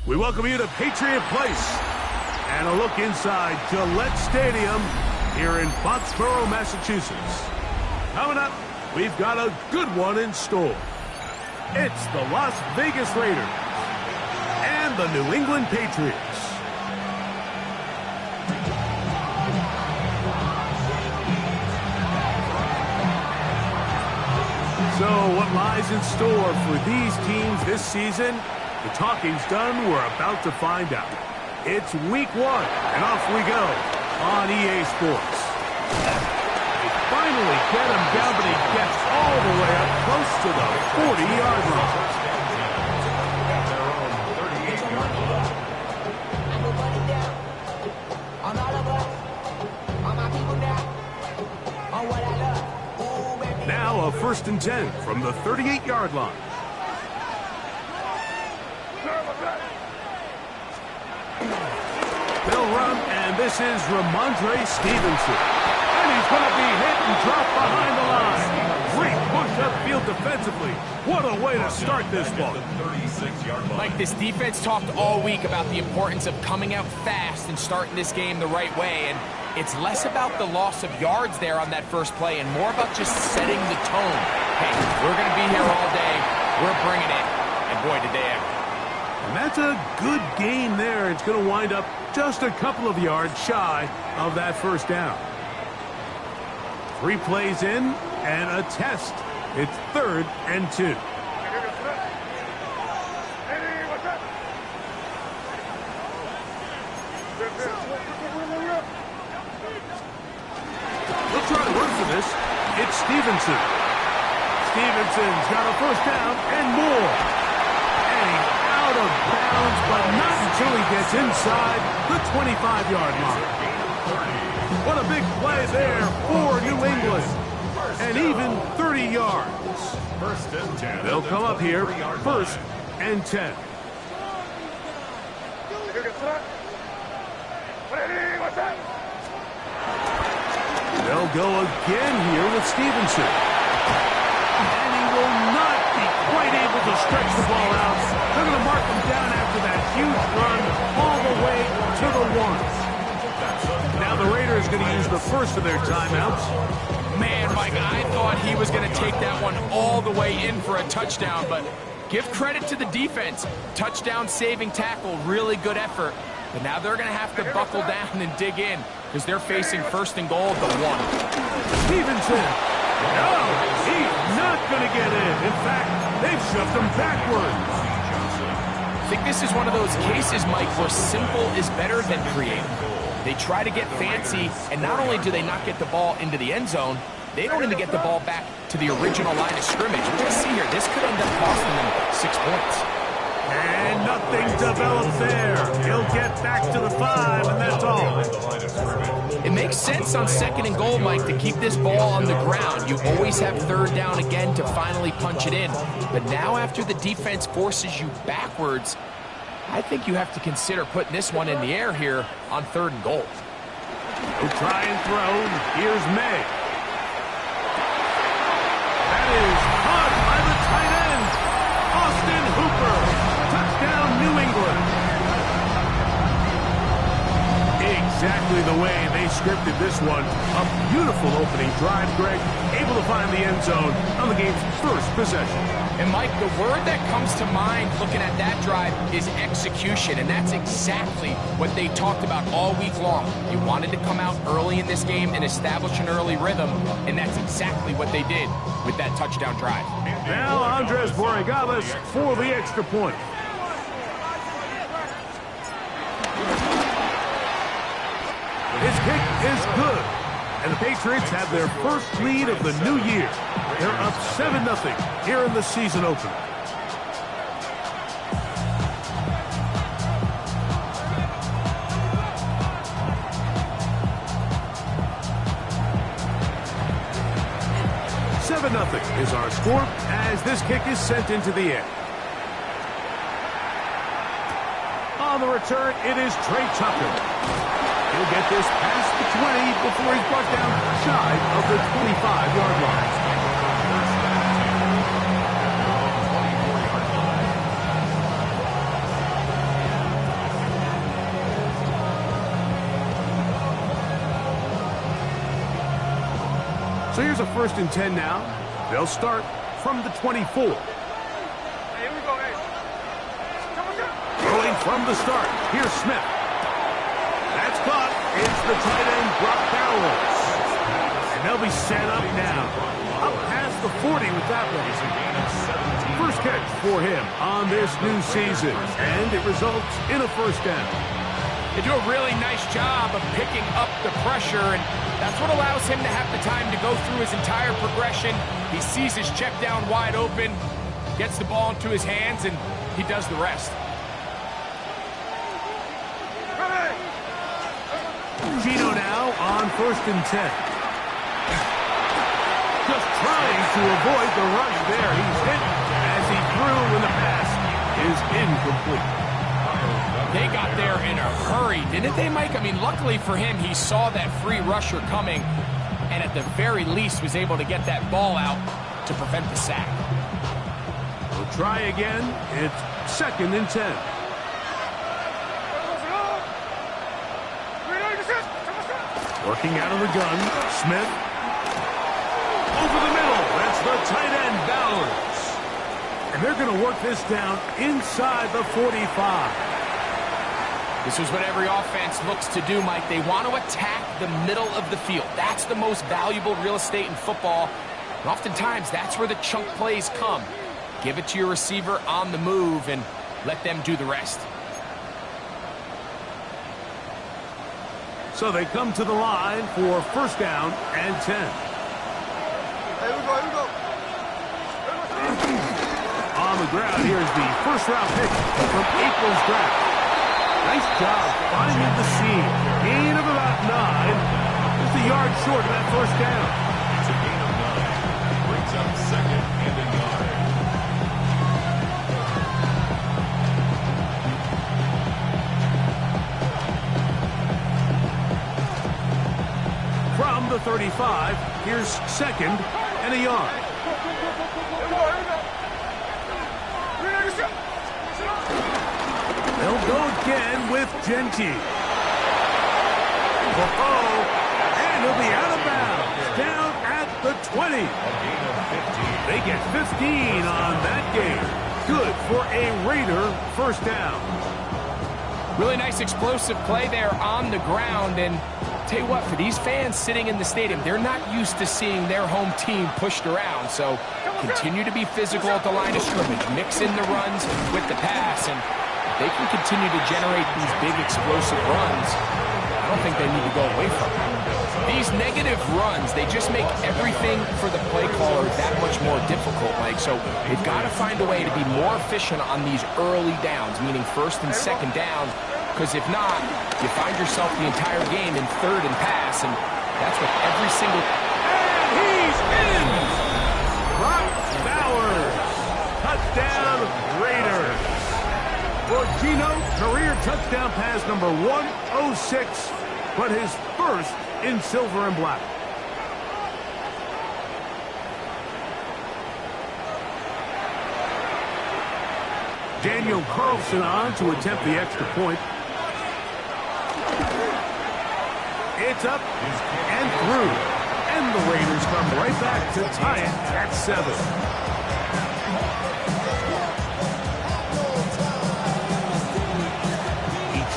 We welcome you to Patriot Place and a look inside Gillette Stadium here in Foxborough, Massachusetts. Coming up, we've got a good one in store. It's the Las Vegas Raiders and the New England Patriots. So what lies in store for these teams this season? The talking's done. We're about to find out. It's week 1, and off we go on EA Sports. They finally get him down, but he gets all the way up close to the 40-yard line. Now a 1st and 10 from the 38-yard line. They'll run, and this is Ramondre Stevenson. And he's going to be hit and dropped behind the line. Great push upfield defensively. What a way to start this one. Mike, this defense talked all week about the importance of coming out fast and starting this game the right way. And it's less about the loss of yards there on that first play and more about just setting the tone. Hey, we're going to be here all day. We're bringing it. And boy, did they ever. And that's a good game there. It's going to wind up just a couple of yards shy of that first down. 3 plays in and a test. It's 3rd and 2. They'll try to run for this. It's Stevenson. Stevenson's got a first down and more. And out of bounds, but not until he gets inside the 25-yard line. What a big play there for New England. And even 30 yards. 1st and 10. They'll come up here, 1st and 10. They'll go again here with Stevenson. And he will not be quite able to stretch the ball out. They're going to mark him down after that huge run all the way to the 1. Now the Raiders going to use the first of their timeouts. Man, Mike, I thought he was going to take that one all the way in for a touchdown, but give credit to the defense. Touchdown saving tackle, really good effort. But now they're going to have to buckle down and dig in because they're facing 1st and goal at the 1. Stevenson. No, he's not going to get in. In fact, they've shoved him backwards. I think this is one of those cases, Mike, where simple is better than creative. They try to get fancy, and not only do they not get the ball into the end zone, they don't even get the ball back to the original line of scrimmage. We're going to see here, this could end up costing them 6 points. And nothing develops there. He'll get back to the 5, and that's all. It makes sense on 2nd and goal, Mike, to keep this ball on the ground. You always have 3rd down again to finally punch it in. But now after the defense forces you backwards, I think you have to consider putting this one in the air here on 3rd and goal. He'll try and throw. Here's May. That is caught by the tight end, Austin Hooper. Touchdown, New England. Exactly the way they scripted this one. A beautiful opening drive, Greg. Able to find the end zone on the game's first possession. And, Mike, the word that comes to mind looking at that drive is execution, and that's exactly what they talked about all week long. You wanted to come out early in this game and establish an early rhythm, and that's exactly what they did with that touchdown drive. Now Andres Borregales for the extra point. His kick is good. And the Patriots have their first lead of the new year. They're up 7-0 here in the season opener. Nothing is our score as this kick is sent into the air. On the return, it is Trey Tucker. He'll get get this past the 20 before he's brought down shy of the 25-yard line. So here's a 1st and 10 now. They'll start from the 24. Throwing from the start. Here's Smith. That's caught. It's the tight end, Brock Bowers. And they'll be set up now. Up past the 40 with that one. First catch for him on this new season. And it results in a 1st down. They do a really nice job of picking up the pressure, and that's what allows him to have the time to go through his entire progression. He sees his check down wide open, gets the ball into his hands, and he does the rest. Gino now on 1st and 10. Just trying to avoid the rush there. He's hit as he threw when the pass is incomplete. They got there in a hurry, didn't they, Mike? I mean, luckily for him, he saw that free rusher coming and at the very least was able to get that ball out to prevent the sack. We'll try again. It's 2nd and 10. Working out of the gun, Smith. Over the middle, that's the tight end, Bowers. And they're going to work this down inside the 45. This is what every offense looks to do, Mike. They want to attack the middle of the field. That's the most valuable real estate in football. And oftentimes, that's where the chunk plays come. Give it to your receiver on the move and let them do the rest. So they come to the line for 1st down and 10. Here we go. On the ground, here's the 1st-round pick from April's draft. Nice job finding the seam. Gain of about 9. Just a yard short of that 1st down. It's a gain of 9. Brings up 2nd and a yard. From the 35, here's 2nd and a yard. They'll go again with Genty. And he'll be out of bounds. Down at the 20. They get 15 on that game. Good for a Raider 1st down. Really nice explosive play there on the ground. And tell you what, for these fans sitting in the stadium, they're not used to seeing their home team pushed around. So continue to be physical at the line of scrimmage. Mix in the runs with the pass. And they can continue to generate these big explosive runs. I don't think they need to go away from it. These negative runs, they just make everything for the play caller that much more difficult, Mike. So they've got to find a way to be more efficient on these early downs, meaning 1st and 2nd down, because if not, you find yourself the entire game in 3rd and pass, and that's what every single... And he's in! Brock Bowers. Touchdown, Raiders. For Gino, career touchdown pass number 106, but his 1st in silver and black. Daniel Carlson on to attempt the extra point. It's up and through. And the Raiders come right back to tie it at 7.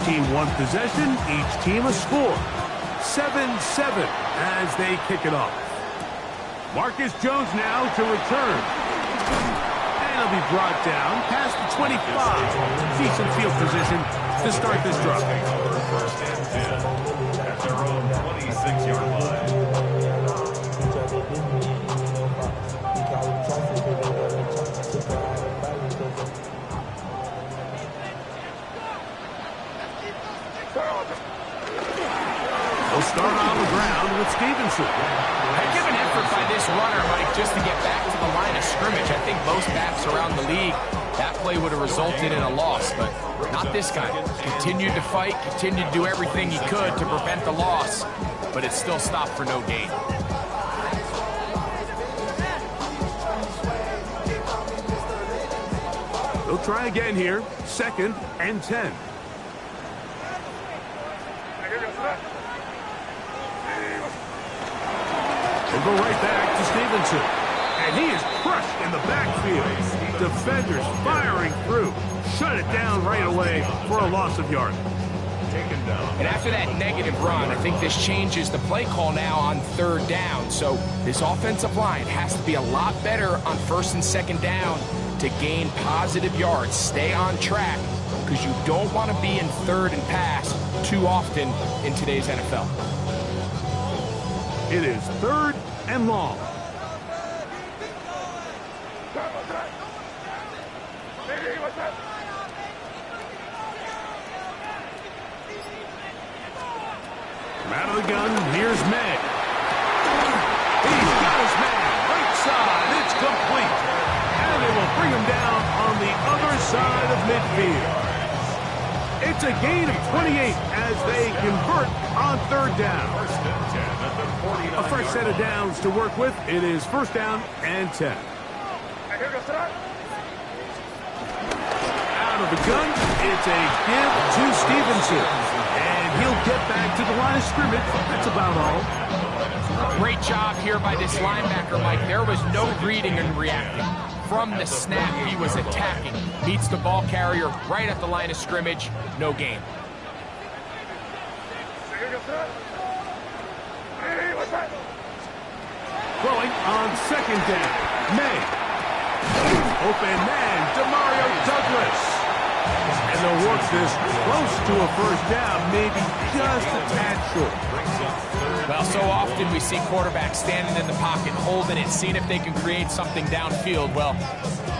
Team one possession, each team a score. 7-7 as they kick it off. Marcus Jones now to return. And he'll be brought down past the 25. Decent field position to start this drive. 1st and 10 at their own 26-yard line. They'll start on the ground with Stevenson. Heck of an effort by this runner, Mike, just to get back to the line of scrimmage. I think most backs around the league that play would have resulted in a loss, but not this guy. Continued to fight, continued to do everything he could to prevent the loss, but it still stopped for no gain. They'll try again here. 2nd and 10. They'll go right back to Stevenson. And he is crushed in the backfield. Defenders firing through. Shut it down right away for a loss of yardage. And after that negative run, I think this changes the play call now on 3rd down. So this offensive line has to be a lot better on 1st and 2nd down to gain positive yards. Stay on track, because you don't want to be in 3rd and pass too often in today's NFL. It is 3rd and long. From out of the gun, here's May. He's got his man, right side, it's complete. And they will bring him down on the other side of midfield. It's a gain of 28 as they convert on 3rd down. A fresh set of downs to work with. It is 1st down and 10. Out of the gun, it's a give to Stevenson. And he'll get back to the line of scrimmage. That's about all. Great job here by this linebacker, Mike. There was no reading and reacting. From the snap, he was attacking. Beats the ball carrier right at the line of scrimmage. No gain. Throwing on 2nd down. May. Open man, Demario Douglas. And they'll work this close to a 1st down, maybe just a tad short. Well, so often we see quarterbacks standing in the pocket, holding it, seeing if they can create something downfield. Well,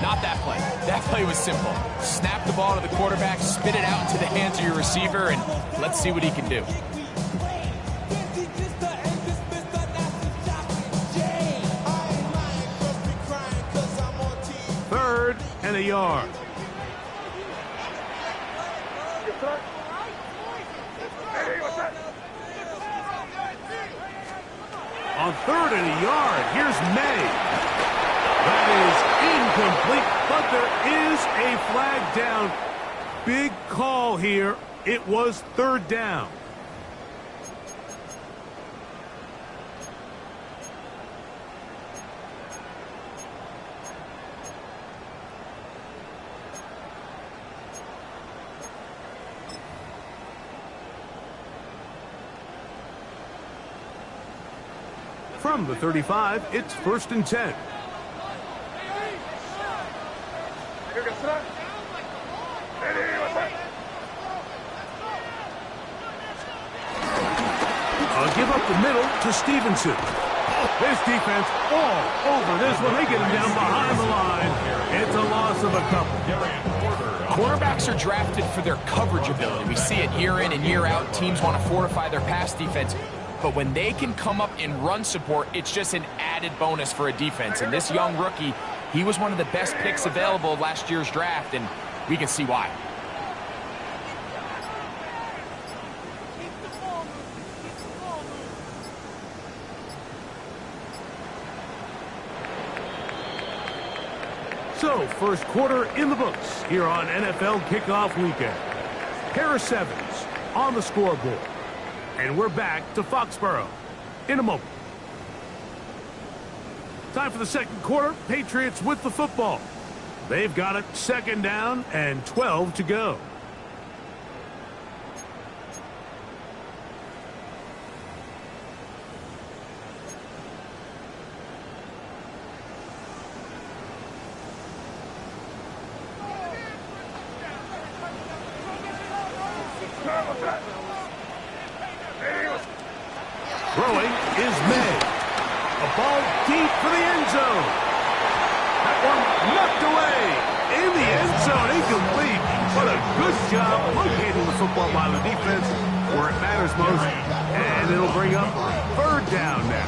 not that play. That play was simple. Snap the ball to the quarterback, spit it out into the hands of your receiver, and let's see what he can do. 3rd and a yard. On 3rd and a yard, here's May. That is incomplete, but there is a flag down. Big call here. It was 3rd down. From the 35, it's 1st and 10. A give up the middle to Stevenson. This defense all over this one. They get him down behind the line. It's a loss of a couple. Quarterbacks are drafted for their coverage ability. We see it year in and year out. Teams want to fortify their pass defense. But when they can come up in run support, it's just an added bonus for a defense. And this young rookie, he was one of the best picks available last year's draft, and we can see why. So, 1st quarter in the books here on NFL Kickoff Weekend. Pair of 7s on the scoreboard. And we're back to Foxborough in a moment. Time for the 2nd quarter. Patriots with the football. They've got it 2nd down and 12 to go. Throwing is May. A ball deep for the end zone. That one knocked away. In the end zone, incomplete. But a good job locating the football by the defense where it matters most. And it'll bring up 3rd down now.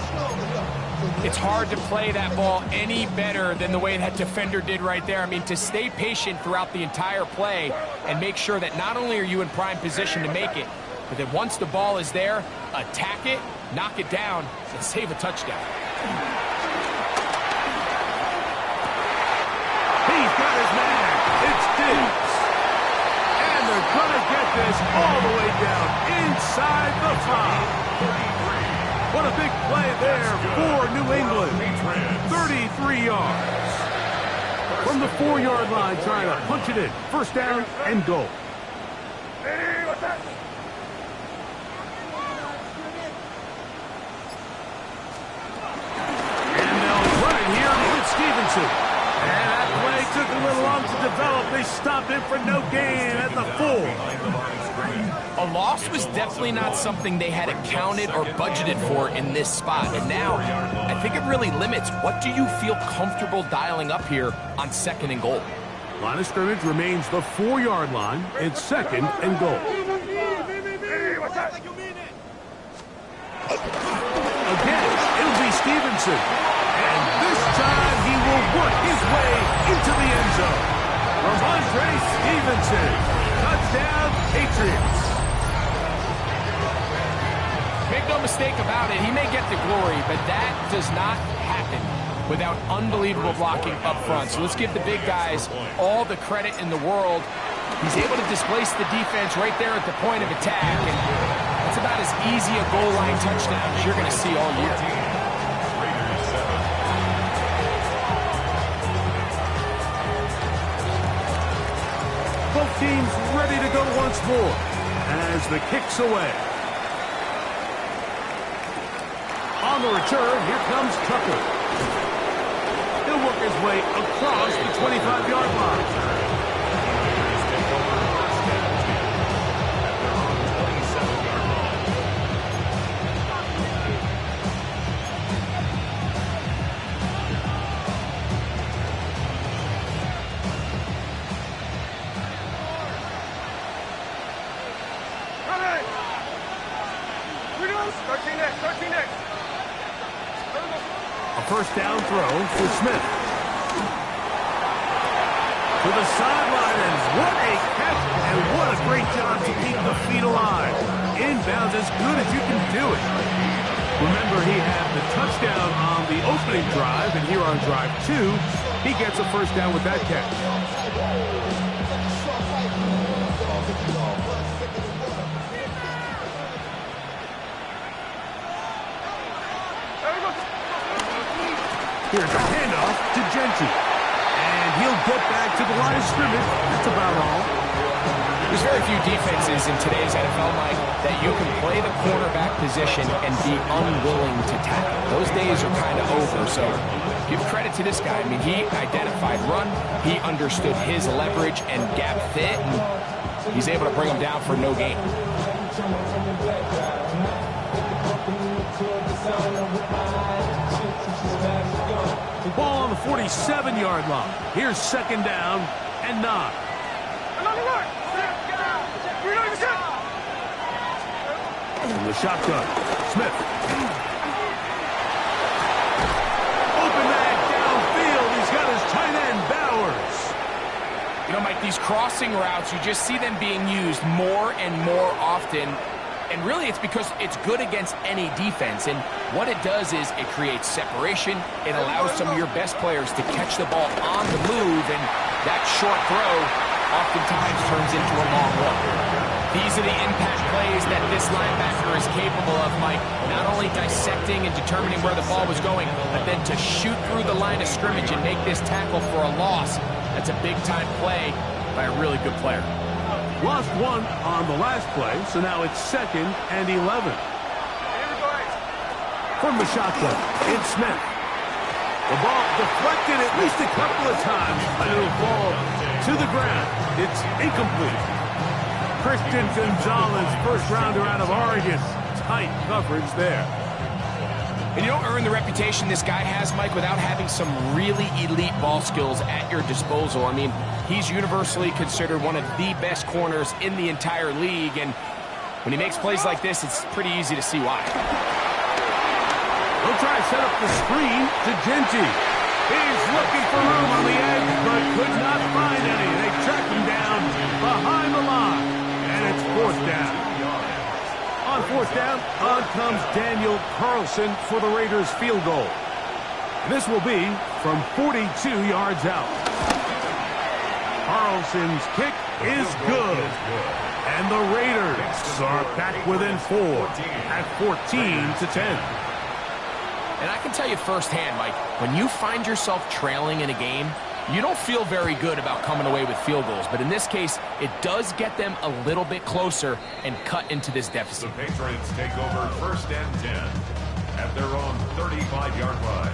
It's hard to play that ball any better than the way that defender did right there. I mean, to stay patient throughout the entire play and make sure that not only are you in prime position to make it, but that once the ball is there, attack it, knock it down, and save a touchdown. He's got his man. It's Diggs. And they're going to get this all the way down inside the 5. What a big play there for New England. 33 yards. From the 4-yard line, trying to punch it in. First down and goal. And they'll run it here with Stevenson. And that play took a little long to develop. They stopped it for no gain at the 4. A loss was definitely not something they had accounted or budgeted for in this spot. And now, I think it really limits what do you feel comfortable dialing up here on 2nd and goal. Line of scrimmage remains the 4-yard line. It's 2nd and goal. Again, it'll be Stevenson. And this time he will work his way into the end zone. Ramondre Stevenson. Touchdown, Patriots. Make no mistake about it, he may get the glory, but that does not happen without unbelievable blocking up front. So let's give the big guys all the credit in the world. He's able to displace the defense right there at the point of attack, and that's about as easy a goal line touchdown as you're going to see all year. Both teams ready to go once more as the kick's away. On the return, here comes Tucker. He'll work his way across the 25-yard line. First down throw for Smith. To the sideline, and what a catch, and what a great job to keep the feet alive. Inbounds as good as you can do it. Remember, he had the touchdown on the opening drive, and here on drive 2, he gets a first down with that catch. Here's a handoff to Gentry. And he'll get back to the line of scrimmage. That's about all. There's very few defenses in today's NFL, Mike, that you can play the cornerback position and be unwilling to tackle. Those days are kind of over, so give credit to this guy. I mean, he identified run, he understood his leverage and gap fit, and he's able to bring him down for no gain. Ball on the 47-yard line. Here's 2nd down and 9. In the shotgun, Smith. Open man downfield. He's got his tight end, Bowers. You know, Mike, these crossing routes, you just see them being used more and more often. And really, it's because it's good against any defense. And what it does is it creates separation. It allows some of your best players to catch the ball on the move. And that short throw oftentimes turns into a long one. These are the impact plays that this linebacker is capable of, Mike. Not only dissecting and determining where the ball was going, but then to shoot through the line of scrimmage and make this tackle for a loss. That's a big-time play by a really good player. Lost one on the last play, so now it's 2nd and 11. From the shotgun, it's Smith. The ball deflected at least a couple of times, but it'll fall to the ground. It's incomplete. Christian Gonzalez, first rounder out of Oregon. Tight coverage there. And you don't earn the reputation this guy has, Mike, without having some really elite ball skills at your disposal. I mean, he's universally considered one of the best corners in the entire league, and when he makes plays like this, it's pretty easy to see why. They'll try to set up the screen to Genty. He's looking for room on the edge, but could not find any. They track him down behind the line, and it's fourth down. On fourth down, on comes Daniel Carlson for the Raiders field goal. This will be from 42 yards out. Carlson's kick is good. And the Raiders are back within 4 at 14-10. And I can tell you firsthand, Mike, when you find yourself trailing in a game, you don't feel very good about coming away with field goals. But in this case, it does get them a little bit closer and cut into this deficit. The Patriots take over first and 10 at their own 35-yard line.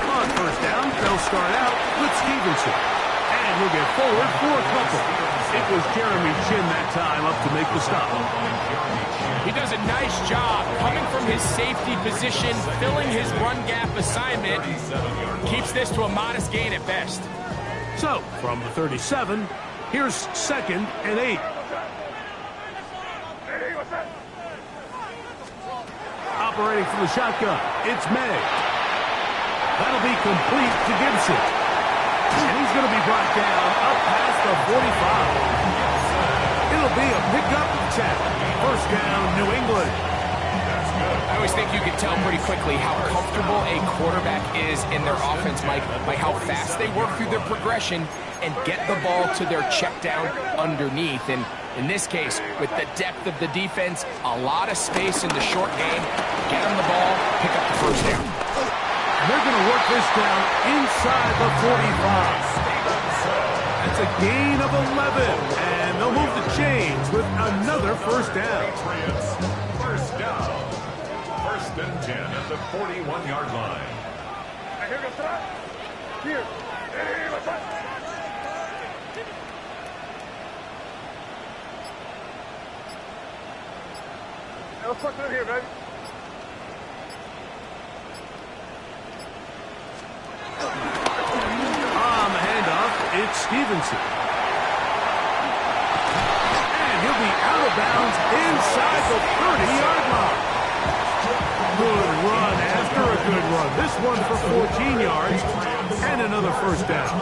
On first down, they'll start out with Stevenson. And he'll get forward for a couple. It was Jeremy Chin that time up to make the stop. He does a nice job coming from his safety position, filling his run gap assignment. Keeps this to a modest gain at best. So, from the 37, here's second and 8. Operating from the shotgun, it's May. That'll be complete to Gibson. And he's going to be brought down up past the 45. It'll be a pickup of 10. First down, New England. I always think you can tell pretty quickly how comfortable a quarterback is in their offense, Mike, by how fast they work through their progression and get the ball to their check down underneath. And in this case, with the depth of the defense, a lot of space in the short game, get them the ball, pick up the first down. And they're going to work this down inside the 45. That's a gain of 11, and they'll move the chains with another first down. First down. First and 10 at the 41-yard line. Let's put it here, baby. On the handoff, it's Stevenson. And he'll be out of bounds inside the 30-yard line. Good run after a good run. This one for 14 yards and another first down.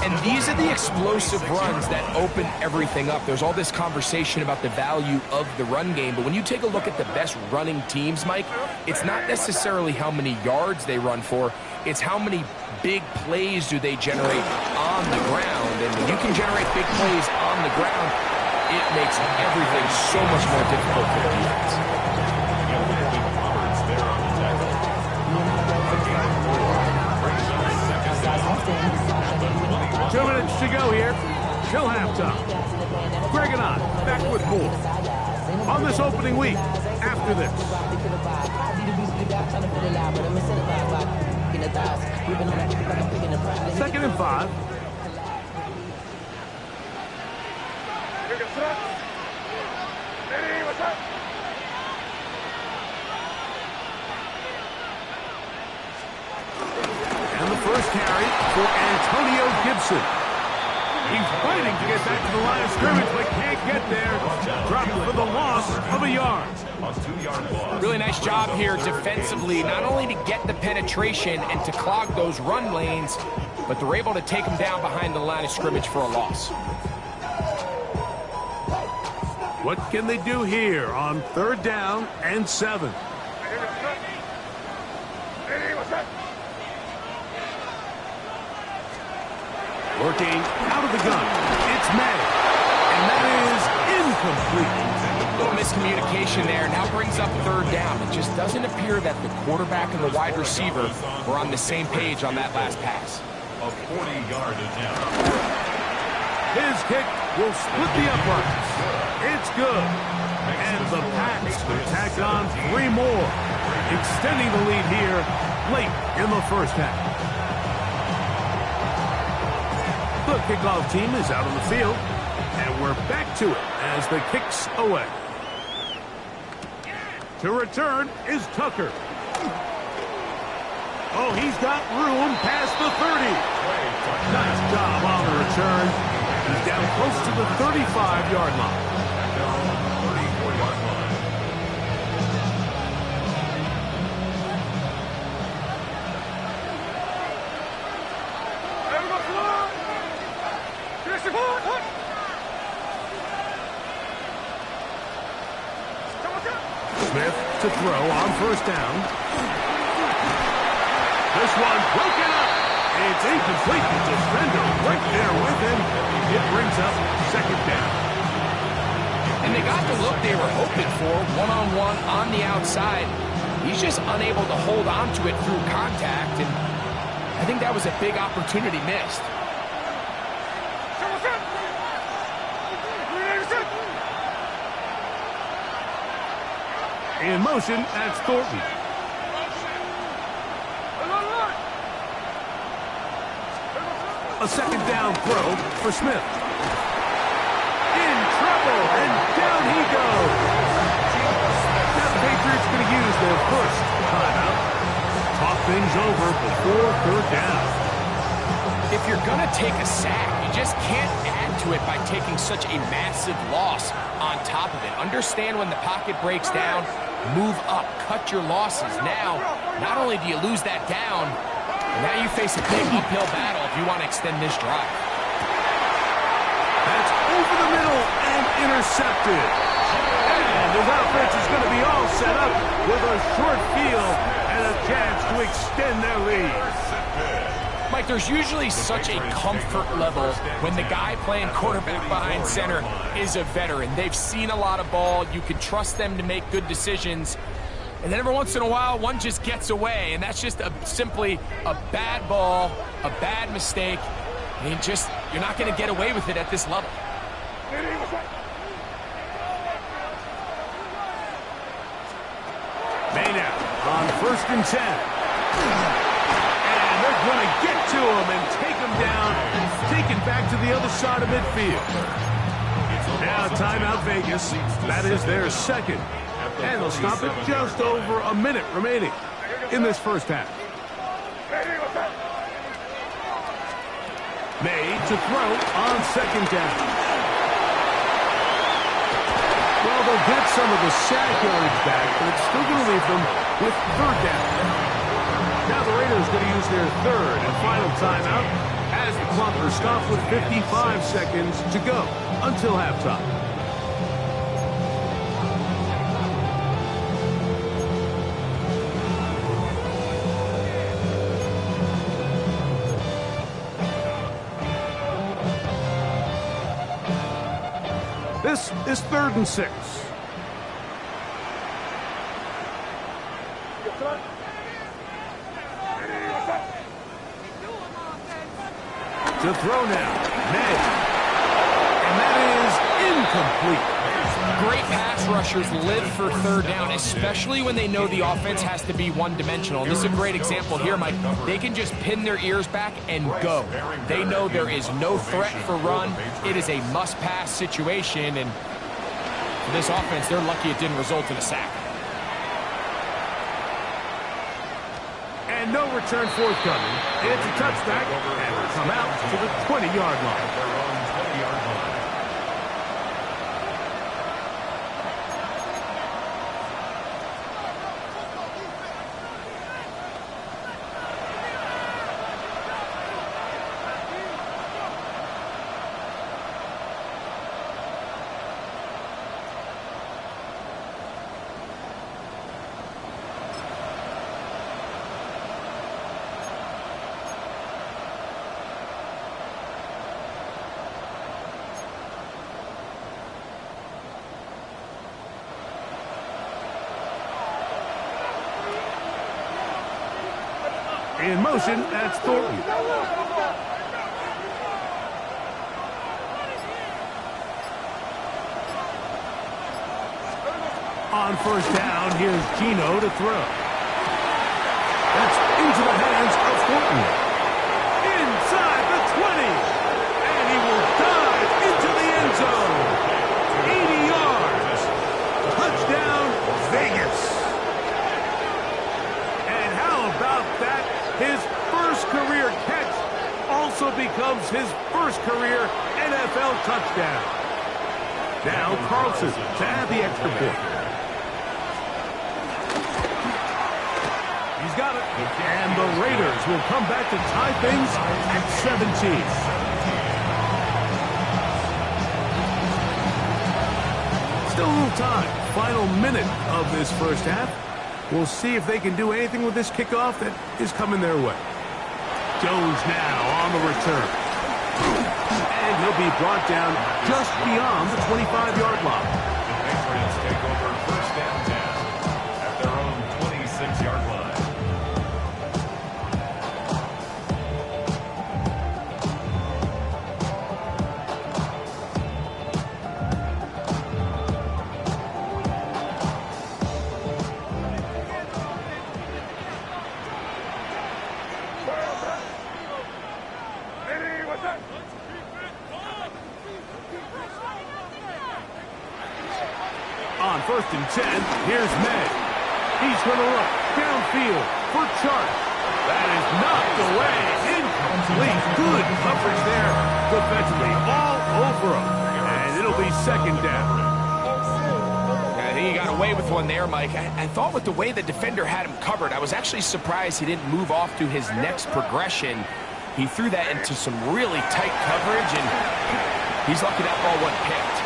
And these are the explosive runs that open everything up. There's all this conversation about the value of the run game, but when you take a look at the best running teams, Mike, it's not necessarily how many yards they run for, it's how many big plays do they generate on the ground. And when you can generate big plays on the ground, it makes everything so much more difficult for the defense. 2 minutes to go here till halftime. Greg and I back with more on this opening week after this. Second and 5. And the first carry for Antonio Gibson. He's fighting to get back to the line of scrimmage, but can't get there. Dropped for the loss of a yard. A 2-yard loss. Really nice job here defensively, not only to get the penetration and to clog those run lanes, but they're able to take them down behind the line of scrimmage for a loss. What can they do here on third down and 7? Working out of the gun. It's Madden. And that is incomplete. A little miscommunication there. Now brings up third down. It just doesn't appear that the quarterback and the wide receiver were on the same page on that last pass. A 40-yard attempt. His kick will split the uprights. It's good. And the Pats will tack on 3 more, extending the lead here late in the first half. The kickoff team is out on the field, and we're back to it as the kick's away. To return is Tucker. Oh, he's got room past the 30. Nice job on the return. He's down close to the 35-yard line. Smith to throw on first down. This one broken up. It's incomplete. The defender right there with him. It brings up second down. And they got the look they were hoping for, one-on-one on the outside. He's just unable to hold on to it through contact, and I think that was a big opportunity missed. In motion, that's Thornton. A second down throw for Smith. In trouble, and down he goes. Now the Patriots going to use their first timeout. Talk things over before third down. If you're going to take a sack, you just can't add to it by taking such a massive loss on top of it. Understand when the pocket breaks down, move up, cut your losses. Now, not only do you lose that down, now you face a big uphill battle if you want to extend this drive. That's over the middle and intercepted. And his offense is going to be all set up with a short field and a chance to extend their lead. Mike, there's usually such a comfort level when the guy playing quarterback behind center is a veteran. They've seen a lot of ball. You can trust them to make good decisions. And then every once in a while, one just gets away, and that's just simply a bad ball, a bad mistake. And you're not going to get away with it at this level. Maynard on 1st and 10. And they're going to get to him and take him down, take it back to the other side of midfield. Now timeout Vegas. That is their second. And they'll stop it just over a minute remaining in this first half. May to throw on second down. Well, they'll get some of the sack yardage back, but it's still going to leave them with third down. Now the Raiders going to use their third and final timeout as the clock is stopped with 55 seconds to go until halftime. This is 3rd and 6. To throw now, Madden. And that is incomplete. Great pass rushers live for third down, especially when they know the offense has to be one-dimensional. And this is a great example here, Mike. They can just pin their ears back and go. They know there is no threat for run. It is a must-pass situation, and for this offense, they're lucky it didn't result in a sack. And no return forthcoming. It's a touchback, and will come out to the 20-yard line. In motion, that's Thornton. On first down, here's Gino to throw. That's into the hands of Thornton. Inside the 20. And he will dive into the end zone. touchdown. Now Carlson to add the extra point. He's got it. And the Raiders will come back to tie things at 17. Still a little time. Final minute of this first half. We'll see if they can do anything with this kickoff that is coming their way. Jones now on the return. And he'll be brought down just beyond the 25-yard line. The Patriots take over first and 10 at their own 26-yard line. On 1st and 10, here's May. He's going to look downfield for Chark. That is knocked away. Incomplete. Good coverage there defensively. All over him. And it'll be second down. I think he got away with one there, Mike. I thought with the way the defender had him covered, I was actually surprised he didn't move off to his next progression. He threw that into some really tight coverage, and he's lucky that ball wasn't picked.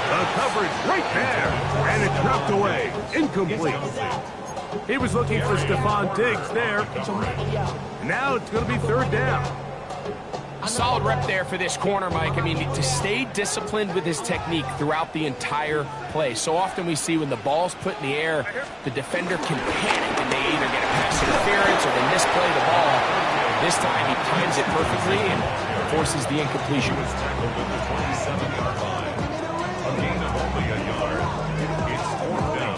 The coverage right there, and it's knocked away. Incomplete. He was looking for Stephon Diggs there. Now it's going to be third down. A solid rep there for this corner, Mike. I mean, to stay disciplined with his technique throughout the entire play. So often we see when the ball's put in the air, the defender can panic, and they either get a pass interference or they misplay the ball. This time he times it perfectly and forces the incompletion. Tackled at the 27-yard line. A gain of only a yard. It's fourth down.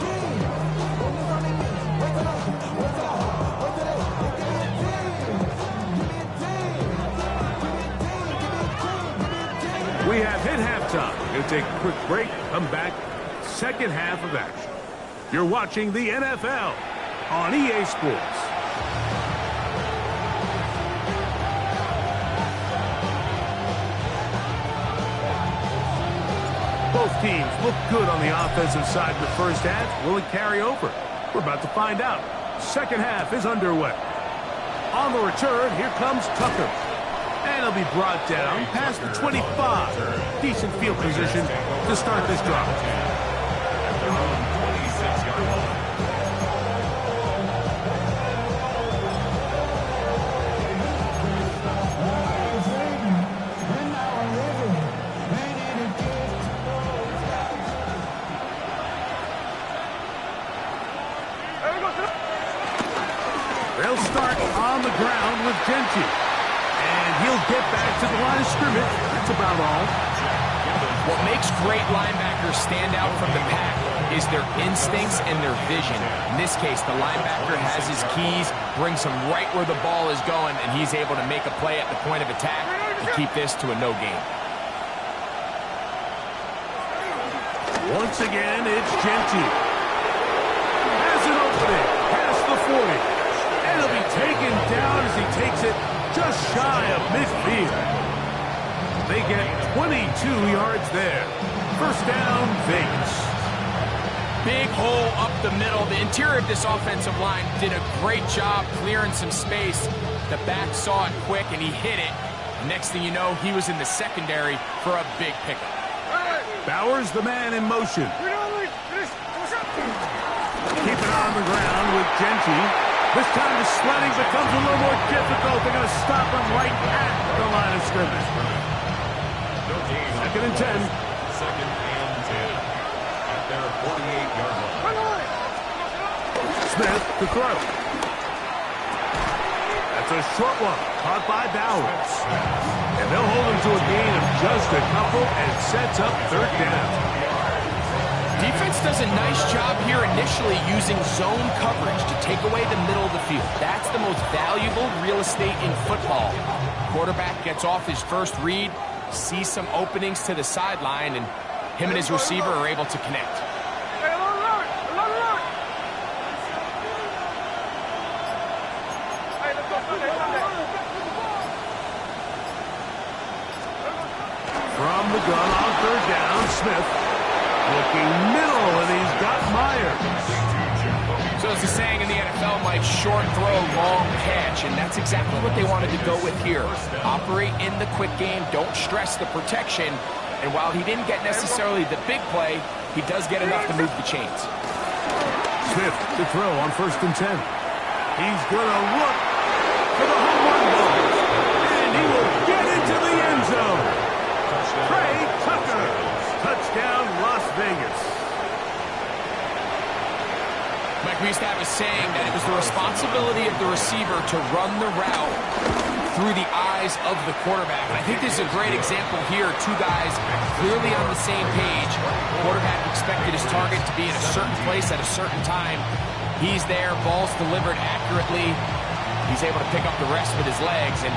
We have hit halftime. We're going to take a quick break, come back, second half of action. You're watching the NFL on EA Sports. Both teams look good on the offensive side in the first half. Will it carry over? We're about to find out. Second half is underway. On the return, here comes Tucker. And he'll be brought down past the 25. Decent field position to start this drive. At their own 26-yard line. They'll start on the ground with Genty. And he'll get back to the line of scrimmage. That's about all. What makes great linebackers stand out from the pack is their instincts and their vision. In this case, the linebacker has his keys, brings him right where the ball is going, and he's able to make a play at the point of attack and keep this to a no gain. Once again, it's Genty. Has an opening past the 40. And he'll be taken down as he takes it just shy of midfield. They get 22 yards there. First down, Vegas. Big hole up the middle. The interior of this offensive line did a great job clearing some space. The back saw it quick, and he hit it. Next thing you know, he was in the secondary for a big pickup. Bowers, the man in motion. Keep it on the ground with Genty. This time the sledding becomes a little more difficult. They're going to stop him right at the line of scrimmage. Second and 10. Second and 10 at their 48-yard line. Smith to throw. That's a short one, caught by Bowers. And they'll hold him to a gain of just a couple and sets up third down. Defense does a nice job here initially using zone coverage to take away the middle of the field. That's the most valuable real estate in football. Quarterback gets off his first read, sees some openings to the sideline, and him and his receiver are able to connect. From the gun looking middle, and he's got Myers. So as the saying in the NFL, Mike, short throw, long catch, and that's exactly what they wanted to go with here. Operate in the quick game, don't stress the protection, and while he didn't get necessarily the big play, he does get enough to move the chains. Smith to throw on 1st and 10. He's going to look for the home run ball, and he will get into the end zone. Trey Tucker, touchdown Las Vegas. Mike, we used to have a saying that it was the responsibility of the receiver to run the route through the eyes of the quarterback. And I think this is a great example here. Two guys clearly on the same page. Quarterback expected his target to be in a certain place at a certain time. He's there, ball's delivered accurately. He's able to pick up the rest with his legs, and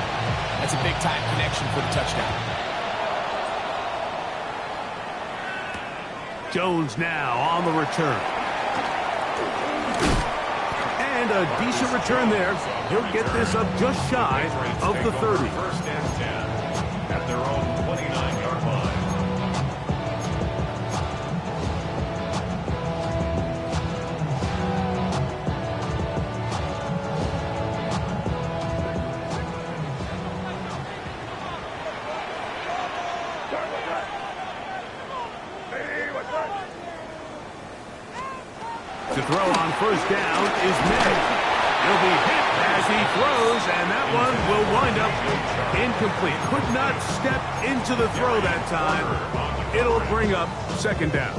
that's a big-time connection for the touchdown. Jones now on the return. And a decent return there. He'll get this up just shy of the 30. 1st and 10 at their own 29-yard line. To throw on 1st down is May. He'll be hit as he throws, and that one will wind up incomplete. Could not step into the throw that time. It'll bring up 2nd down.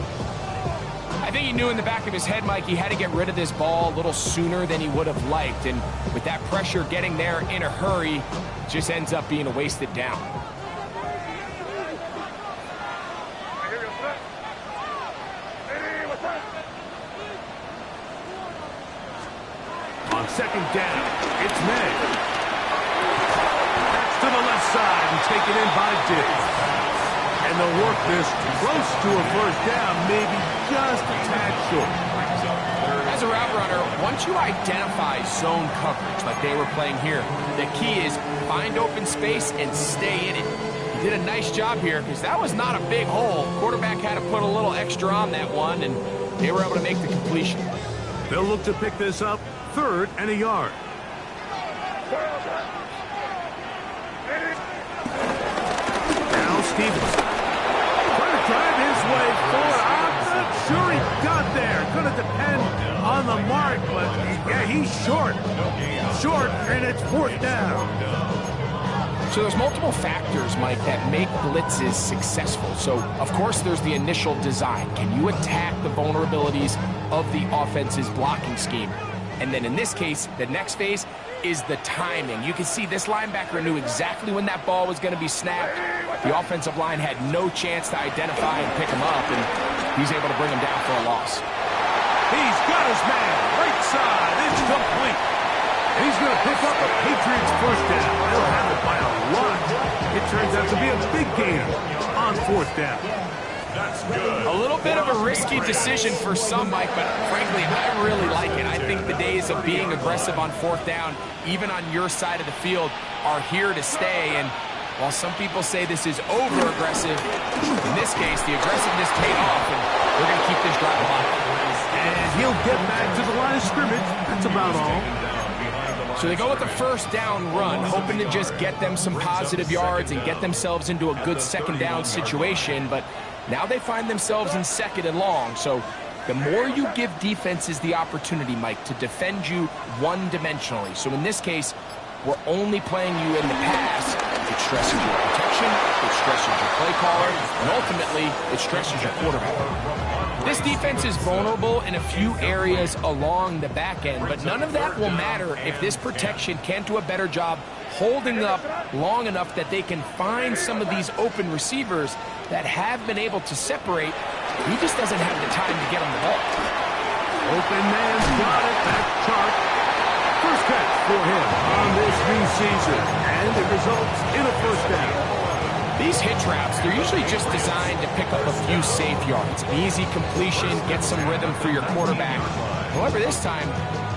I think he knew in the back of his head, Mike, he had to get rid of this ball a little sooner than he would have liked. And with that pressure getting there in a hurry, just ends up being a wasted down. On 2nd down, it's May. That's to the left side and taken in by Diggs. And they'll work this close to a 1st down, maybe just a tad short. As a route runner, once you identify zone coverage like they were playing here, the key is find open space and stay in it. He did a nice job here because that was not a big hole. Quarterback had to put a little extra on that one, and they were able to make the completion. They'll look to pick this up 3rd and a yard. Now Stevenson. Trying to drive his way forward. I'm not sure he got there. Going to depend on the mark, but yeah, he's short. Short, and it's 4th down. So there's multiple factors, Mike, that make blitzes successful. So, of course, there's the initial design. Can you attack the vulnerabilities of the offense's blocking scheme? And then in this case, the next phase is the timing. You can see this linebacker knew exactly when that ball was going to be snapped. The offensive line had no chance to identify and pick him up, and he's able to bring him down for a loss. He's got his man. Right side. It's complete. And he's going to pick up a Patriots 1st down. They'll have it by a lot. It turns out to be a big gain on 4th down. That's good. A little bit of a risky decision for some, Mike, but frankly, I really like it. I think the days of being aggressive on 4th down, even on your side of the field, are here to stay. And while some people say this is over-aggressive, in this case, the aggressiveness paid off, and we're going to keep this drive alive. And he'll get back to the line of scrimmage. That's about all. So they go with the 1st down run, hoping to just get them some positive yards and get themselves into a good 2nd down situation. But now they find themselves in 2nd and long. So the more you give defenses the opportunity, Mike, to defend you one-dimensionally. So in this case, we're only playing you in the pass. It stresses your protection, it stresses your play caller, and ultimately, it stresses your quarterback. This defense is vulnerable in a few areas along the back end, but none of that will matter if this protection can't do a better job holding up long enough that they can find some of these open receivers that have been able to separate. He just doesn't have the time to get on the ball. Open man's got it. That's Chark. First catch for him on this new season, and it results in a 1st down. These hitch routes, they're usually just designed to pick up a few safe yards. An easy completion, get some rhythm for your quarterback. However, this time,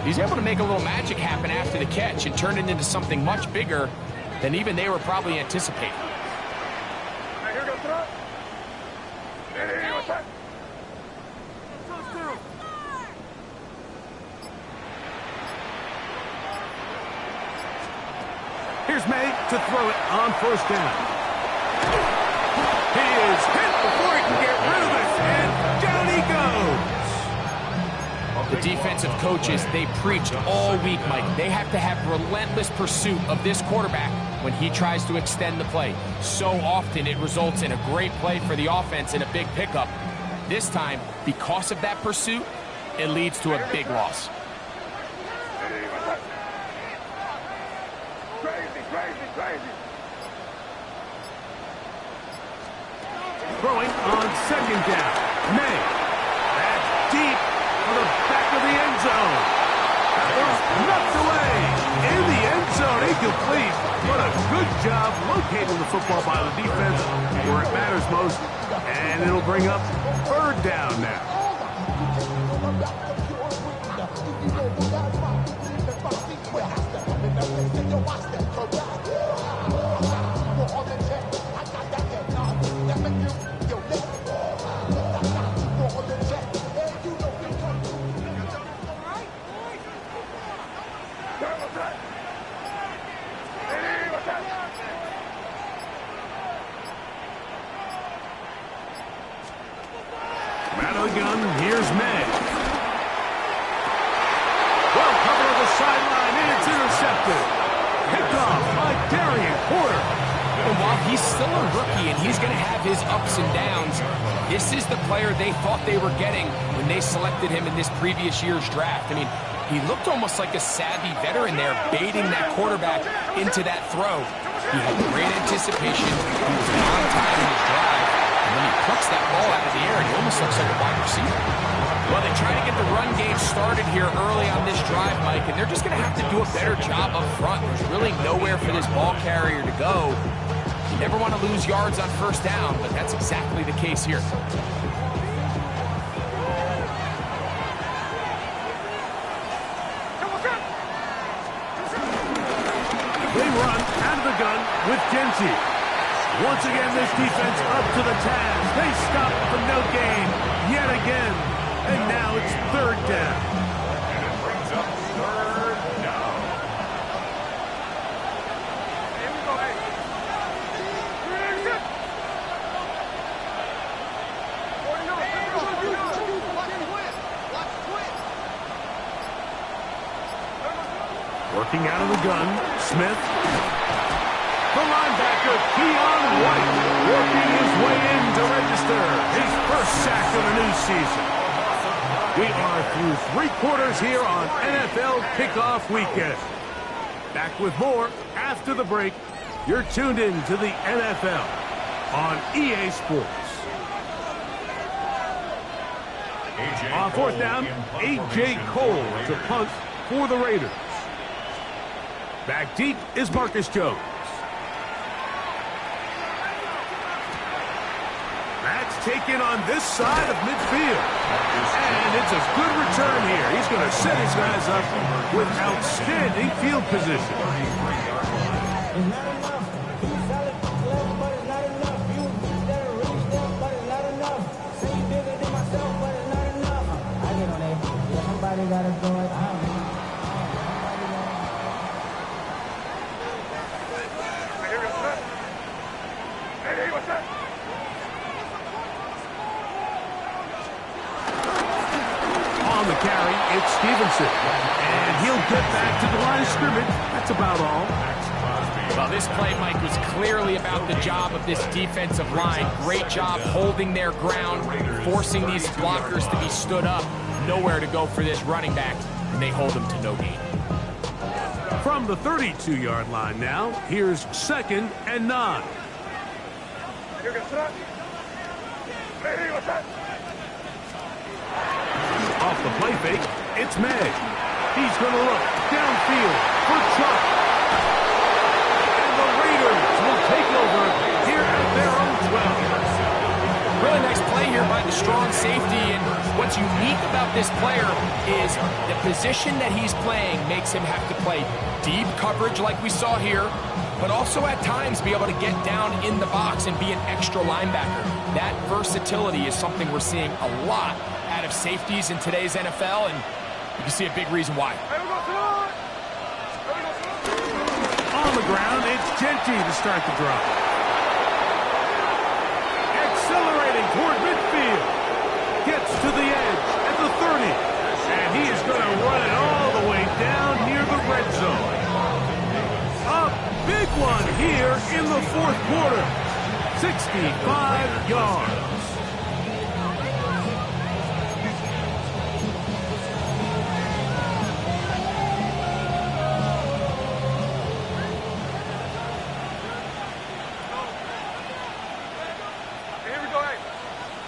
he's able to make a little magic happen after the catch and turn it into something much bigger than even they were probably anticipating. to throw it on first down. He is hit before he can get rid of it, and down he goes. The defensive coaches, they preached all week, Mike. They have to have relentless pursuit of this quarterback when he tries to extend the play. So often it results in a great play for the offense and a big pickup. This time, because of that pursuit, it leads to a big loss. Throwing on second down. May. That's deep for the back of the end zone. That was knocked away. In the end zone, incomplete. What a good job locating the football by the defense where it matters most. And it'll bring up third down now. Out of the gun, here's May. Well covered on the sideline, and it's intercepted. Picked off by Darian Porter. And while he's still a rookie and he's going to have his ups and downs, this is the player they thought they were getting when they selected him in this previous year's draft. I mean, he looked almost like a savvy veteran there, baiting that quarterback into that throw. He had great anticipation. He was on time in his drive. And then he plucks that ball out of the air, and he almost looks like a wide receiver. Well, they try to get the run game started here early on this drive, Mike, and they're just going to have to do a better job up front. There's really nowhere for this ball carrier to go. You never want to lose yards on first down, but that's exactly the case here. They run out of the gun with Genty. Once again, this defense up to the task. They stop for no gain yet again. And now it's third down. And it brings up third down. Working out of the gun, Smith. The linebacker, Keon White, working his way in to register his first sack of the new season. We are through three quarters here on NFL Kickoff Weekend. Back with more after the break. You're tuned in to the NFL on EA Sports. On fourth down, A.J. Cole to punt for the Raiders. Back deep is Marcus Jones. That's taken on this side of midfield. And it's a good return here. He's going to set his guys up with outstanding field position. On the carry, it's Stevenson. And he'll get back to the line of scrimmage. That's about all. Well, this play, Mike, was clearly about the job of this defensive line. Great job holding their ground, forcing these blockers to be stood up. Nowhere to go for this running back, and they hold him to no gain. From the 32-yard line now, here's 2nd and 9. Off the play fake, it's May. He's going to look downfield for Chuck. And the Raiders will take over here at their own 12. Really nice play here by the strong safety, and what's unique about this player is the position that he's playing makes him have to play deep coverage like we saw here, but also at times be able to get down in the box and be an extra linebacker. That versatility is something we're seeing a lot out of safeties in today's NFL, and you can see a big reason why. On the ground, it's Genty to start the drive. Accelerating toward midfield. Gets to the edge at the 30. And he is going to run it all the way down near the red zone. A big one here in the fourth quarter. 65 yards.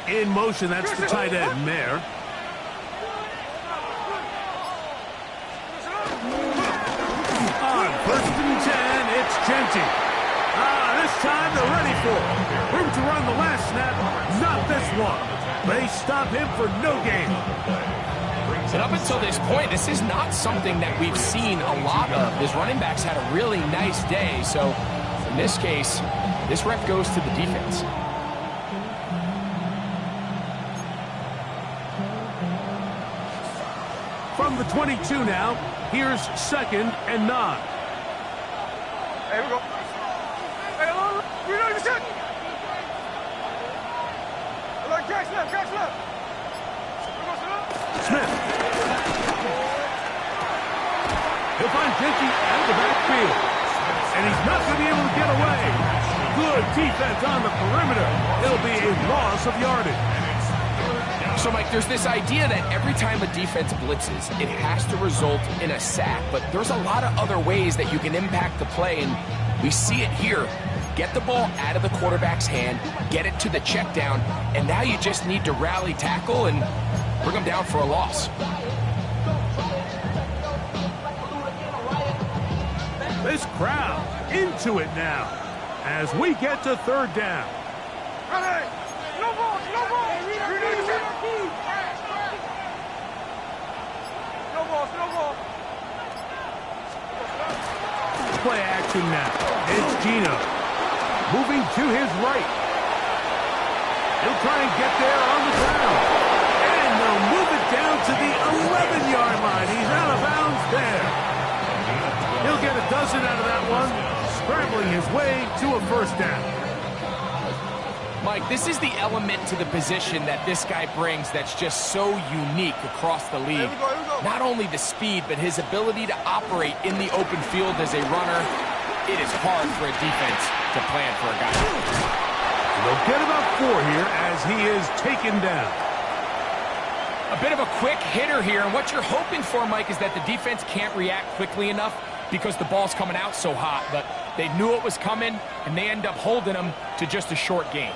In motion, that's the tight end, Mayer. On 1st and 10, it's Genty. This time they're ready for it. Room to run the last snap, not this one. They stop him for no gain. And up until this point, this is not something that we've seen a lot of. His running backs had a really nice day, so in this case, this rep goes to the defense. From the 22 now, here's 2nd and 9. Here we go. Hey, hello. You know your shit. Hello, Jackson left, Jackson left. Smith. He'll find Genty out of the backfield. And he's not going to be able to get away. Good defense on the perimeter. It'll be a loss of yardage. So, Mike, there's this idea that every time a defense blitzes, it has to result in a sack. But there's a lot of other ways that you can impact the play, and we see it here. Get the ball out of the quarterback's hand, get it to the check down, and now you just need to rally tackle and bring them down for a loss. This crowd into it now as we get to 3rd down. Ready. No balls, no balls. You know your shit. No balls, no balls. Play action now. It's Gino. Moving to his right. He'll try and get there on the ground. And they'll move it down to the 11-yard line. He's out of bounds there. He'll get a dozen out of that one, scrambling his way to a 1st down. Mike, this is the element to the position that this guy brings that's just so unique across the league. Not only the speed, but his ability to operate in the open field as a runner. It is hard for a defense to plan for a guy. They'll get about 4 here as he is taken down. A bit of a quick hitter here, and what you're hoping for, Mike, is that the defense can't react quickly enough because the ball's coming out so hot, but they knew it was coming, and they end up holding him to just a short gain.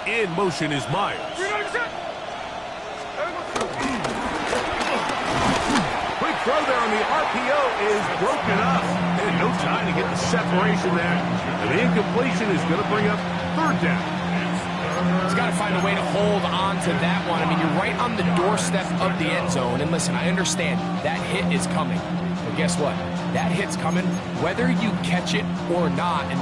In motion is Myers. Quick throw there on the RPO is broken up. And no time to get the separation there. And the incompletion is going to bring up 3rd down. He's got to find a way to hold on to that one. I mean, you're right on the doorstep of the end zone. And listen, I understand that hit is coming. But guess what? That hit's coming whether you catch it or not. And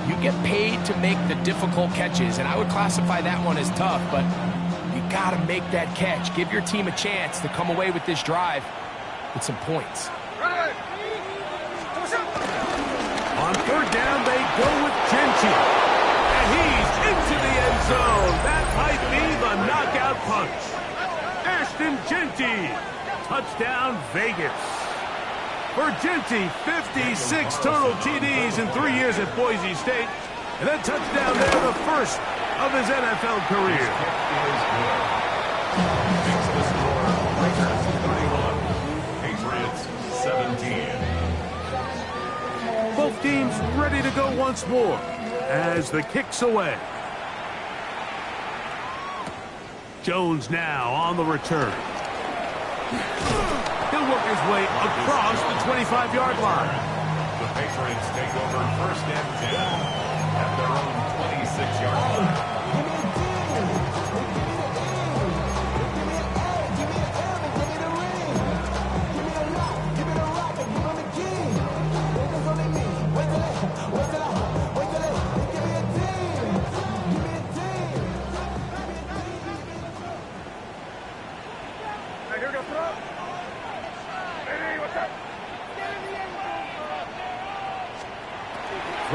you get paid to make the difficult catches. And I would classify that one as tough, but you got to make that catch. Give your team a chance to come away with this drive with some points. On 3rd down, they go with Genty. And he's into the end zone. That might be the knockout punch. Ashton Genty. Touchdown, Vegas. For Genty, 56 total TDs in 3 years at Boise State. And that touchdown there, the first of his NFL career. Patriots 17. Both teams ready to go once more as the kick's away. Jones now on the return. He'll work his way across the 25-yard line. The Patriots take over 1st and 10 at their own 26-yard line.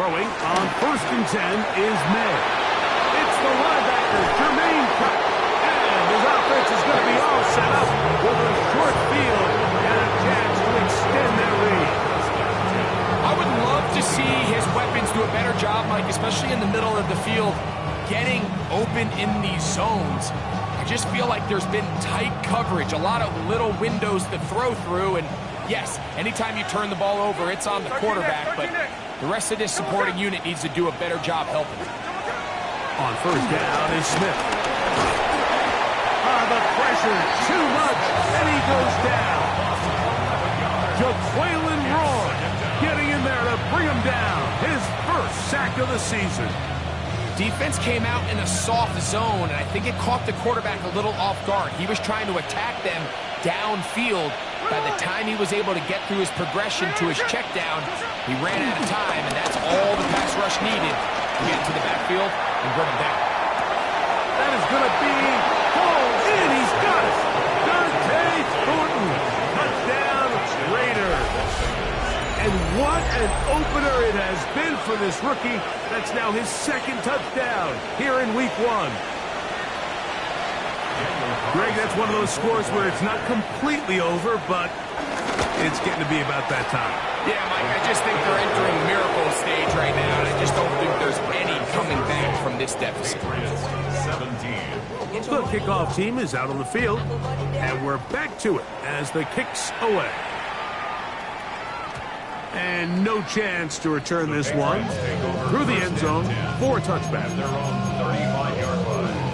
Throwing on 1st and 10 is May. It's the linebacker, Jermaine Pratt. And his offense is going to be all set up with a short field and a chance to extend their lead. I would love to see his weapons do a better job, Mike, especially in the middle of the field, getting open in these zones. I just feel like there's been tight coverage, a lot of little windows to throw through, and yes, anytime you turn the ball over, it's on the quarterback, but the rest of this supporting unit needs to do a better job helping. On 1st down is Smith. The pressure, too much, and he goes down. Jaquaylin Roy getting in there to bring him down. His 1st sack of the season. Defense came out in a soft zone, and I think it caught the quarterback a little off guard. He was trying to attack them downfield. By the time he was able to get through his progression to his check down, he ran out of time, and that's all the pass rush needed to get to the backfield and bring him down. That is going to be hauled in. He's got it. Dante Thornton. Touchdown, Raiders. And what an opener it has been for this rookie. That's now his 2nd touchdown here in week 1. Greg, that's one of those scores where it's not completely over, but it's getting to be about that time. Yeah, Mike, I just think they're entering miracle stage right now, and I just don't think there's any coming back from this deficit. 17. The kickoff team is out on the field, and we're back to it as the kick's away. And no chance to return this one through the end zone for a touchback. Their own 35-yard line.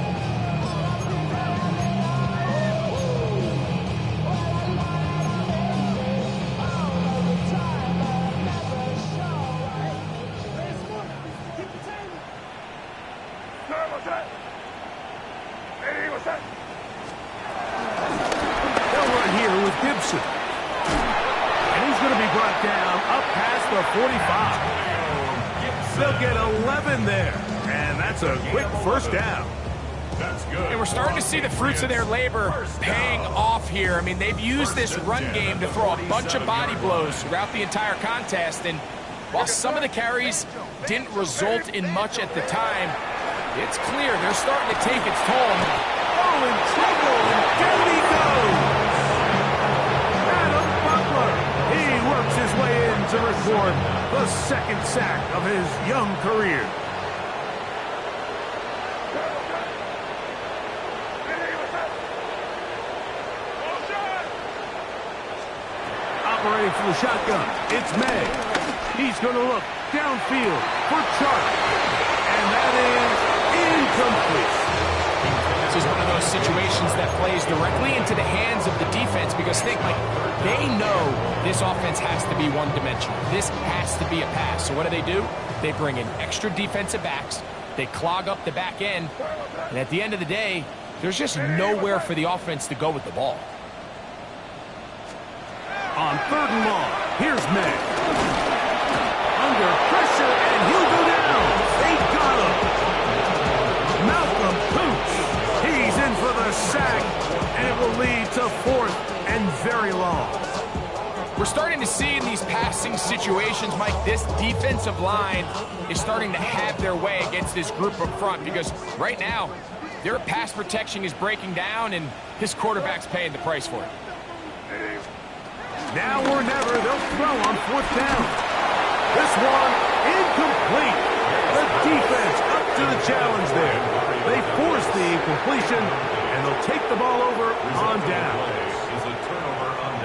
They'll run here with Gibson. And he's going to be brought down up past the 45. They'll get 11 there. And that's a quick 1st down. That's good. And we're starting to see the fruits of their labor paying off here. I mean, they've used this run game to throw a bunch of body blows throughout the entire contest. And while some of the carries didn't result in much at the time, it's clear they're starting to take its toll. Oh, in trouble, and down he goes. Adam Butler. He works his way in to record the 2nd sack of his young career. Operating from the shotgun, it's May. He's going to look downfield for Chark. And that is incomplete. This is one of those situations that plays directly into the hands of the defense because think, like, they know this offense has to be one-dimensional. This has to be a pass. So what do? They bring in extra defensive backs. They clog up the back end. And at the end of the day, there's just nowhere for the offense to go with the ball. On 3rd and long, here's May. Under pressure, and he'll go down. They got him. Malcolm Pooch. He's in for the sack, and it will lead to 4th and very long. We're starting to see in these passing situations, Mike, this defensive line is starting to have their way against this group up front because right now, their pass protection is breaking down, and this quarterback's paying the price for it. Now or never, they'll throw on 4th down. This one, incomplete. The defense up to the challenge there. They force the incompletion, and they'll take the ball over on down.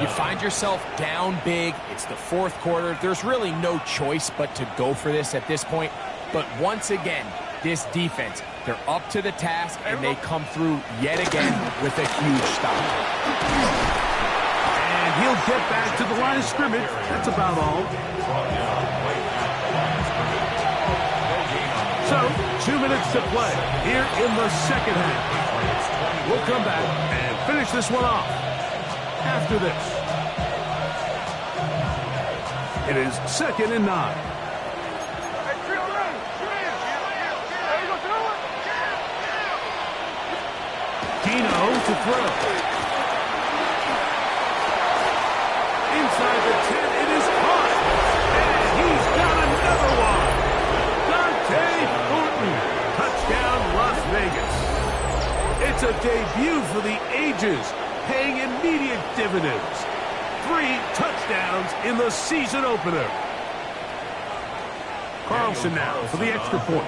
You find yourself down big. It's the 4th quarter. There's really no choice but to go for this at this point. But once again, this defense, they're up to the task, and they come through yet again with a huge stop. And he'll get back to the line of scrimmage. That's about all. So, 2 minutes to play here in the 2nd half. We'll come back and finish this one off after this. It is 2nd and 9. Dino to throw. Inside the 10, it is caught. And he's got another one. It's a debut for the ages, paying immediate dividends. 3 touchdowns in the season opener. Carlson now for the extra point.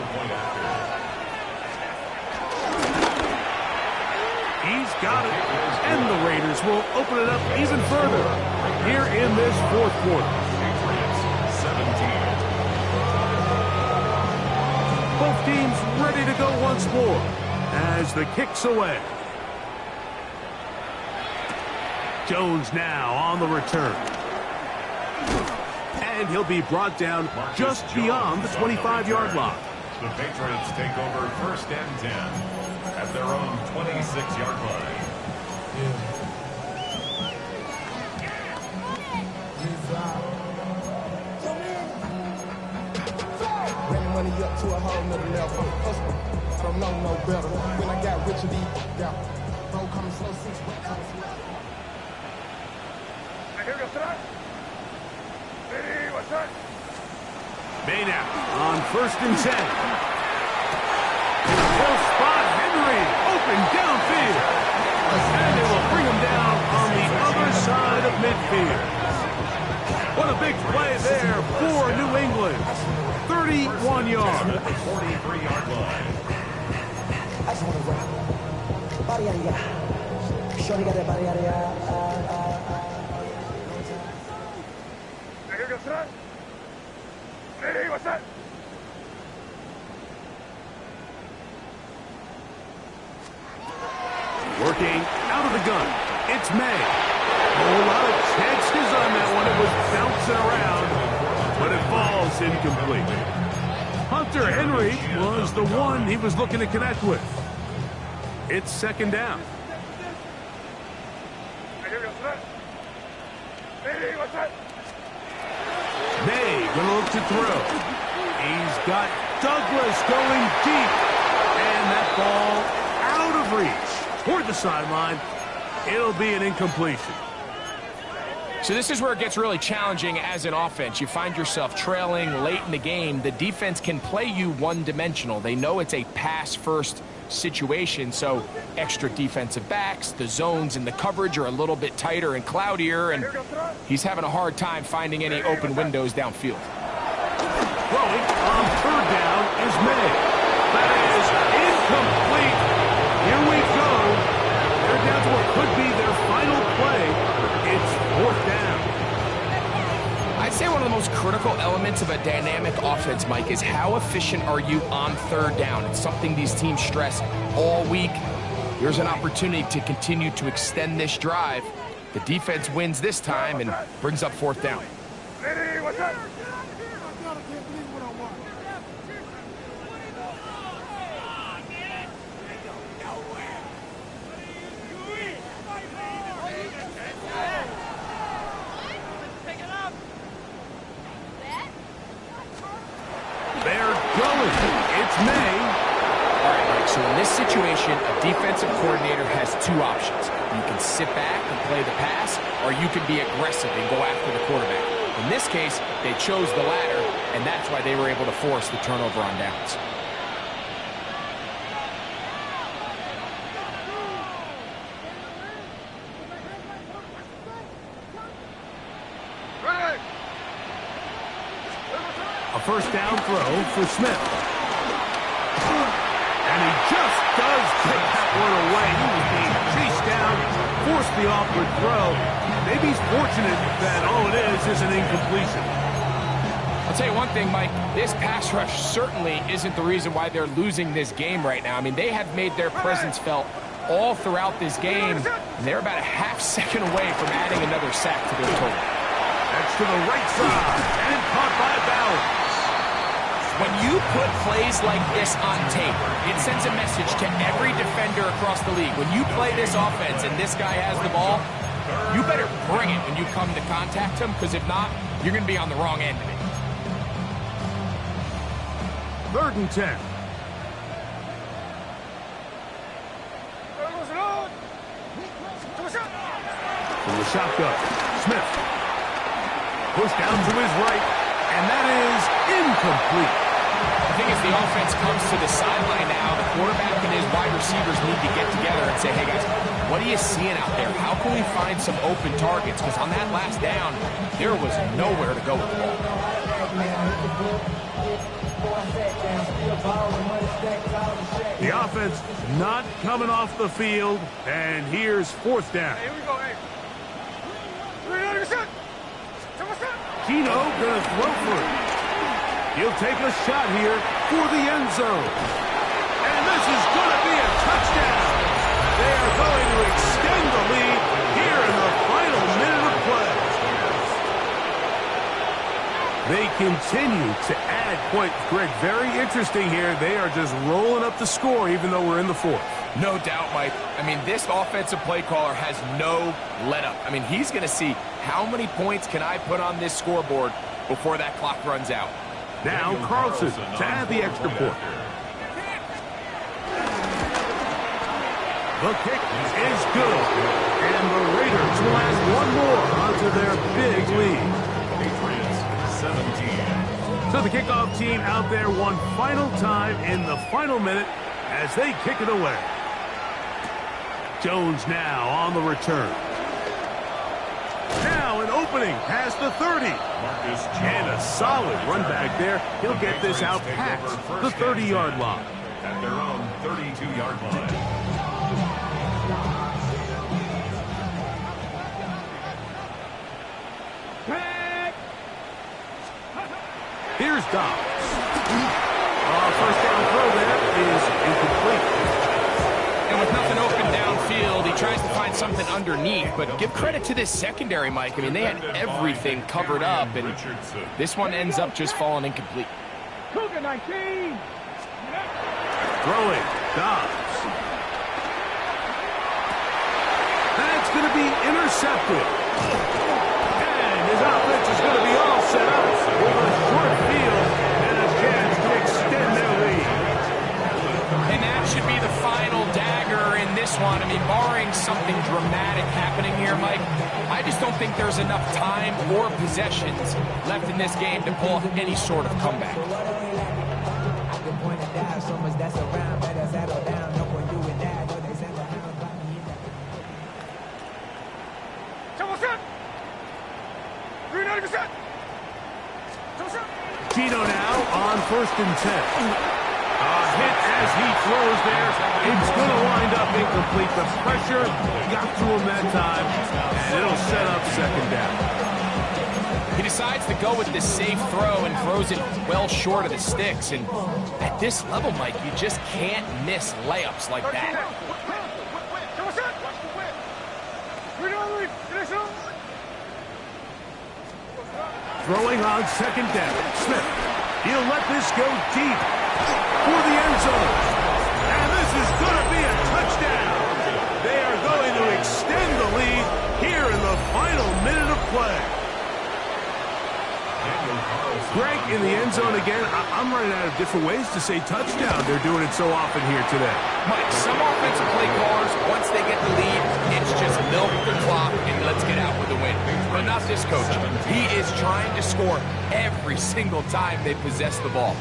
He's got it, and the Raiders will open it up even further here in this fourth quarter. Patriots 17. Both teams ready to go once more as the kick's away. Jones now on the return. And he'll be brought down just beyond the 25-yard line. The Patriots take over 1st and 10 at their own 26-yard line. Bring money up to a whole nother level. Don't know no better. When I got rich, yeah. Bro, coming slow, 6 Maynard on 1st and 10. Full spot, Henry, open downfield. And they will bring him down on the other side of midfield. What a big play there for New England. 31 yards. 43-yard line. I just want to rap. Body area. Shorty got that body area. What's that? Working out of the gun. It's May. A whole lot of chances on that one. It was bouncing around, but it falls incomplete. Hunter Henry was the one he was looking to connect with. It's 2nd down. What's that? May going to look to throw. He's got Douglas going deep. And that ball out of reach toward the sideline. It'll be an incompletion. So this is where it gets really challenging as an offense. You find yourself trailing late in the game. The defense can play you one-dimensional. They know it's a pass-first situation, so extra defensive backs, the zones and the coverage are a little bit tighter and cloudier, and he's having a hard time finding any open windows downfield. Throwing on 3rd down is May. That is incomplete. Here we go. They're down to what could be their final play. It's 4th down. I'd say one of the most critical elements of a dynamic offense, Mike, is how efficient are you on 3rd down. It's something these teams stress all week. Here's an opportunity to continue to extend this drive. The defense wins this time and brings up 4th down. What's that? They're going. It's May. All right, Mike, so in this situation, a defensive coordinator has 2 options. You can sit back and play the pass, or you can be aggressive and go after the quarterback. In this case, they chose the latter, and that's why they were able to force the turnover on downs. A 1st down throw for Smith. And he just does take that one away. He was being chased down, forced the awkward throw. Maybe he's fortunate that all it is an incompletion. I'll tell you one thing, Mike, this pass rush certainly isn't the reason why they're losing this game right now. I mean, they have made their presence felt all throughout this game, and they're about a half second away from adding another sack to their total. That's to the right side, and caught by Ballard. When you put plays like this on tape, it sends a message to every defender across the league. When you play this offense and this guy has the ball, you better bring it when you come to contact him, because if not, you're going to be on the wrong end of it. 3rd and 10. From the shotgun, Smith. Pushed down to his right, and that is incomplete. I think as the offense comes to the sideline now, the quarterback and his wide receivers need to get together and say, hey, guys, what are you seeing out there? How can we find some open targets? Because on that last down, there was nowhere to go with the ball. The offense not coming off the field, and here's fourth down. Here we go, hey. Gino gonna throw for it. He'll take a shot here for the end zone. And this is gonna be a touchdown. They are going to extend the lead here in the final minute of play. They continue to add points. Greg, very interesting here. They are just rolling up the score even though we're in the fourth. No doubt, Mike. I mean, this offensive play caller has no let-up. I mean, he's going to see how many points can I put on this scoreboard before that clock runs out. Now Carlson to add the extra point. The kick is good. And the Raiders will add one more onto their big lead. Patriots 17. So the kickoff team out there one final time in the final minute as they kick it away. Jones now on the return. Now an opening past the 30. And a solid run back there. He'll get this out past the 30-yard line. At their own 32-yard line. Here's Dobbs. First down throw there is incomplete. And with nothing open downfield, he tries to find something underneath. But give credit to this secondary, Mike. I mean, they had everything covered up, and this one ends up just falling incomplete. Cougar 19. Throwing, Dobbs. That's going to be intercepted. And his offense is going to be all set up with a short field and a chance to extend their lead. And that should be the final dagger in this one. I mean, barring something dramatic happening here, Mike, I just don't think there's enough time or possessions left in this game to pull off any sort of comeback. Gino now on 1st and 10. Hit as he throws there. It's going to wind up incomplete. The pressure got to him that time, and it'll set up second down. He decides to go with this safe throw and throws it well short of the sticks. And at this level, Mike, you just can't miss layups like that. Throwing on 2nd down. Smith. He'll let this go deep for the end zone. And this is going to be a touchdown. They are going to extend the lead here in the final minute of play. Greg in the end zone again. I'm running out of different ways to say touchdown. They're doing it so often here today. Mike, some offensive play callers, once they get the lead, it's just milk the clock and let's get out with the win. But not this coach. He is trying to score every single time they possess the ball.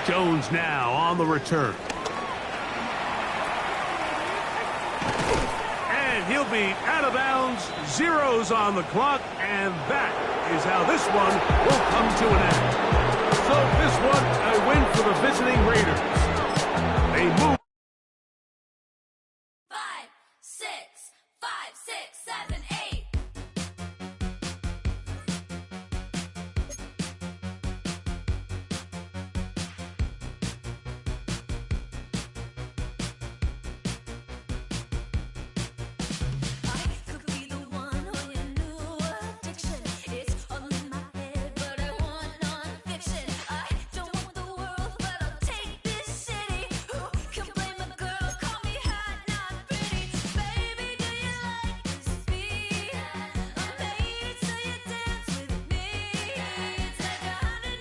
Jones now on the return. And he'll be out of bounds. Zeros on the clock. And that is how this one will come to an end. So this one, a win for the visiting